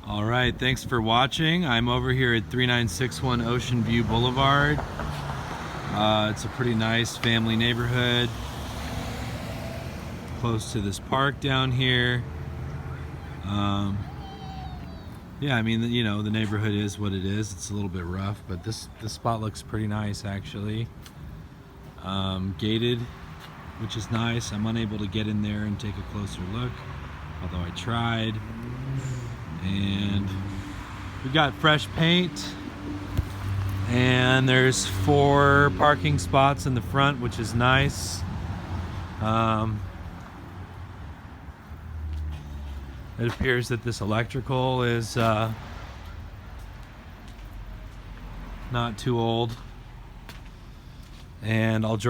All right, thanks for watching. I'm over here at 3961 Ocean View Boulevard. It's a pretty nice family neighborhood, close to this park down here. Yeah, I mean, you know, the neighborhood is what it is. It's a little bit rough, but this spot looks pretty nice actually. Gated, which is nice. I'm unable to get in there and take a closer look, although I tried. And we got fresh paint, and there's 4 parking spots in the front, which is nice. It appears that this electrical is not too old, and I'll drive